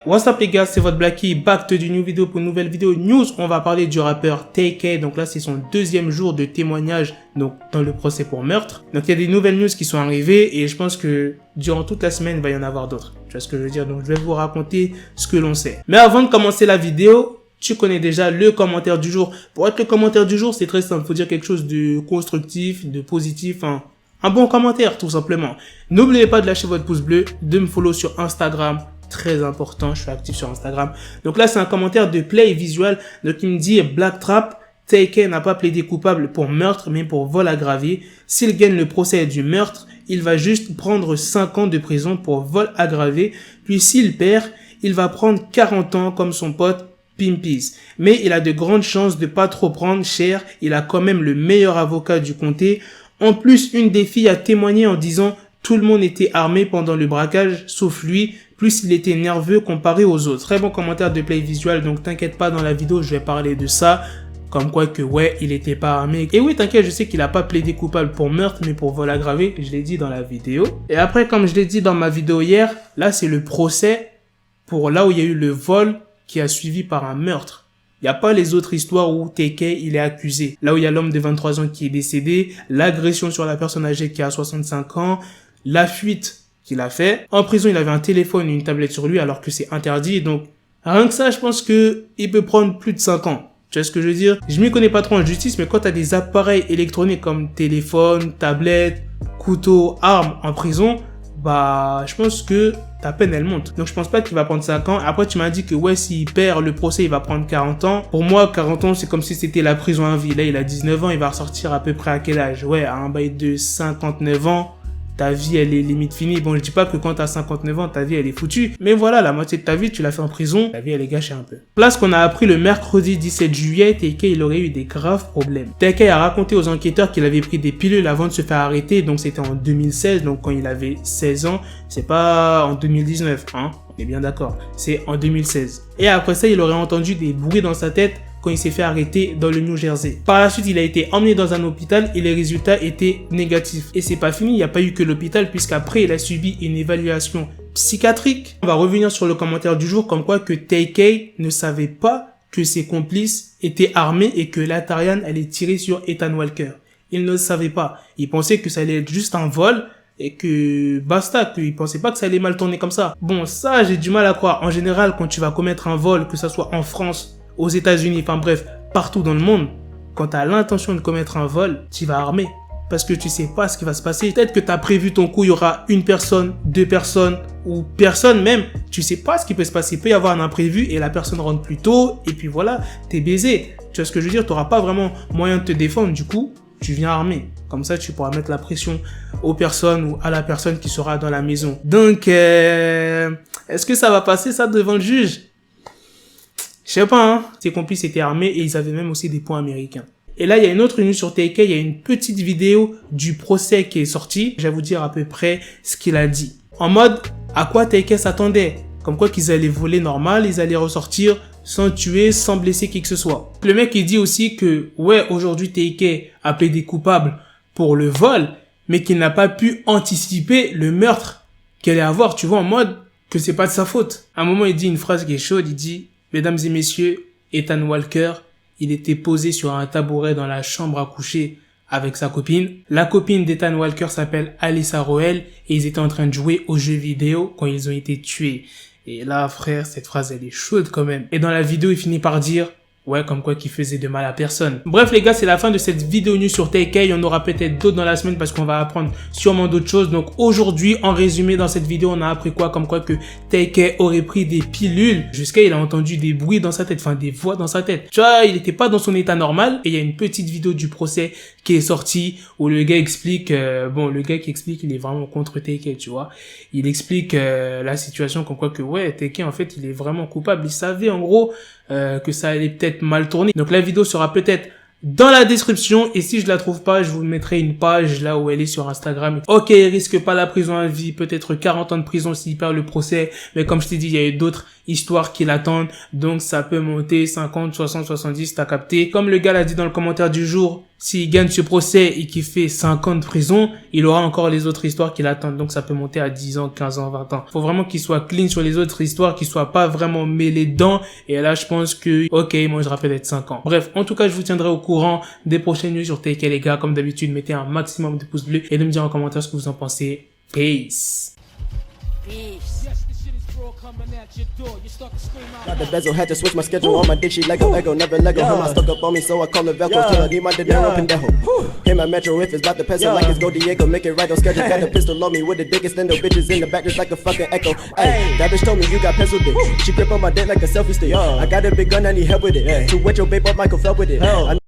What's up les gars, c'est votre Blacky, back to the new vidéo pour une nouvelle vidéo news. On va parler du rappeur TK, donc là c'est son deuxième jour de témoignage donc dans le procès pour meurtre. Donc il y a des nouvelles news qui sont arrivées et je pense que durant toute la semaine il va y en avoir d'autres. Tu vois ce que je veux dire, donc je vais vous raconter ce que l'on sait. Mais avant de commencer la vidéo, tu connais déjà le commentaire du jour. Pour être le commentaire du jour, c'est très simple, il faut dire quelque chose de constructif, de positif, un bon commentaire tout simplement. N'oubliez pas de lâcher votre pouce bleu, de me follow sur Instagram. Très important, je suis actif sur Instagram. Donc là, c'est un commentaire de Play Visual. Donc il me dit Black Trap, TK n'a pas plaidé coupable pour meurtre, mais pour vol aggravé. S'il gagne le procès du meurtre, il va juste prendre 5 ans de prison pour vol aggravé. Puis s'il perd, il va prendre 40 ans comme son pote Pimpis. Mais il a de grandes chances de pas trop prendre cher. Il a quand même le meilleur avocat du comté. En plus, une des filles a témoigné en disant tout le monde était armé pendant le braquage, sauf lui. Plus il était nerveux comparé aux autres. Très bon commentaire de Play Visual, donc t'inquiète pas, dans la vidéo je vais parler de ça. Comme quoi que ouais, il était pas armé. Et oui, t'inquiète, je sais qu'il a pas plaidé coupable pour meurtre, mais pour vol aggravé, je l'ai dit dans la vidéo. Et après, comme je l'ai dit dans ma vidéo hier, là c'est le procès pour là où il y a eu le vol qui a suivi par un meurtre. Il n'y a pas les autres histoires où TK il est accusé. Là où il y a l'homme de 23 ans qui est décédé, l'agression sur la personne âgée qui a 65 ans, la fuite qu'il a fait. En prison, il avait un téléphone et une tablette sur lui alors que c'est interdit. Donc, rien que ça, je pense que il peut prendre plus de 5 ans. Tu vois ce que je veux dire? Je m'y connais pas trop en justice, mais quand tu as des appareils électroniques comme téléphone, tablette, couteau, arme en prison, bah, je pense que ta peine, elle monte. Donc, je pense pas qu'il va prendre 5 ans. Après, tu m'as dit que, ouais, s'il perd le procès, il va prendre 40 ans. Pour moi, 40 ans, c'est comme si c'était la prison à vie. Là, il a 19 ans, il va ressortir à peu près à quel âge? Ouais, à un bail de 59 ans. Ta vie, elle est limite finie. Bon, je dis pas que quand t'as 59 ans, ta vie, elle est foutue. Mais voilà, la moitié de ta vie, tu l'as fait en prison. Ta vie, elle est gâchée un peu. Là, ce qu'on a appris le mercredi 17 juillet, TK, il aurait eu des graves problèmes. TK a raconté aux enquêteurs qu'il avait pris des pilules avant de se faire arrêter. Donc, c'était en 2016. Donc, quand il avait 16 ans. C'est pas en 2019, hein. On est bien d'accord. C'est en 2016. Et après ça, il aurait entendu des bruits dans sa tête quand il s'est fait arrêter dans le New Jersey. Par la suite, il a été emmené dans un hôpital et les résultats étaient négatifs. Et c'est pas fini, il n'y a pas eu que l'hôpital puisqu'après, il a subi une évaluation psychiatrique. On va revenir sur le commentaire du jour comme quoi que TK ne savait pas que ses complices étaient armés et que la Tarian allait tirer sur Ethan Walker. Il ne le savait pas. Il pensait que ça allait être juste un vol et que basta, qu'il pensait pas que ça allait mal tourner comme ça. Bon, ça, j'ai du mal à croire. En général, quand tu vas commettre un vol, que ça soit en France, aux États-Unis, enfin bref, partout dans le monde, quand tu as l'intention de commettre un vol, tu vas armé. Parce que tu sais pas ce qui va se passer. Peut-être que tu as prévu ton coup, il y aura une personne, 2 personnes, ou personne même. Tu sais pas ce qui peut se passer. Il peut y avoir un imprévu et la personne rentre plus tôt, et puis voilà, t'es baisé. Tu vois ce que je veux dire? Tu n'auras pas vraiment moyen de te défendre, du coup, tu viens armé. Comme ça, tu pourras mettre la pression aux personnes ou à la personne qui sera dans la maison. Donc, est-ce que ça va passer ça devant le juge? Je sais pas, hein. Ses complices étaient armés et ils avaient même aussi des points américains. Et là, il y a une autre news sur TK, il y a une petite vidéo du procès qui est sortie. Je vais vous dire à peu près ce qu'il a dit. En mode, à quoi TK s'attendait? Comme quoi qu'ils allaient voler normal, ils allaient ressortir sans tuer, sans blesser qui que ce soit. Le mec, il dit aussi que, ouais, aujourd'hui, TK a plaidé coupable pour le vol, mais qu'il n'a pas pu anticiper le meurtre qu'elle allait avoir, tu vois, en mode que c'est pas de sa faute. À un moment, il dit une phrase qui est chaude, il dit: mesdames et messieurs, Ethan Walker, il était posé sur un tabouret dans la chambre à coucher avec sa copine. La copine d'Ethan Walker s'appelle Alyssa Roel et ils étaient en train de jouer aux jeux vidéo quand ils ont été tués. Et là, frère, cette phrase, elle est chaude quand même. Et dans la vidéo, il finit par dire: ouais, comme quoi qu'il faisait de mal à personne. Bref, les gars, c'est la fin de cette vidéo news sur TK. Il y en aura peut-être d'autres dans la semaine parce qu'on va apprendre sûrement d'autres choses. Donc aujourd'hui, en résumé, dans cette vidéo, on a appris quoi? Comme quoi que TK aurait pris des pilules. Jusqu'à il a entendu des bruits dans sa tête, enfin des voix dans sa tête. Tu vois, il n'était pas dans son état normal. Et il y a une petite vidéo du procès qui est sortie où le gars explique, le gars qui explique, il est vraiment contre TK, tu vois. Il explique la situation comme quoi que ouais, TK en fait, il est vraiment coupable. Il savait en gros que ça allait peut-être mal tourner. Donc la vidéo sera peut-être dans la description et si je la trouve pas, je vous mettrai une page là où elle est sur Instagram. Ok, il risque pas la prison à vie, peut-être 40 ans de prison s'il perd le procès, mais comme je t'ai dit, il y a eu d'autres histoires qui l'attendent, donc ça peut monter 50, 60, 70, t'as capté. Comme le gars l'a dit dans le commentaire du jour, s'il gagne ce procès et qu'il fait 5 ans de prison, il aura encore les autres histoires qui l'attendent. Donc, ça peut monter à 10 ans, 15 ans, 20 ans. Faut vraiment qu'il soit clean sur les autres histoires, qu'il soit pas vraiment mêlé dedans. Et là, je pense que, ok, moi, je rappelle être 5 ans. Bref, en tout cas, je vous tiendrai au courant des prochaines news sur TK, les gars. Comme d'habitude, mettez un maximum de pouces bleus et de me dire en commentaire ce que vous en pensez. Peace. Got the bezel, had to switch my schedule on my dick, she Lego, never Lego. Her stuck up on me, so I call her Velcro. Till I need my dinero pendejo. Hit my metro if it's about to peso, like it's Go Diego, make it right on schedule. Got the pistol on me with the dick, extendo bitches in the back just like a fucking echo. Hey, that bitch told me you got pencil dick. She grip on my dick like a selfie stick. I got a big gun, I need help with it. To wet your babe up, Michael fell with it.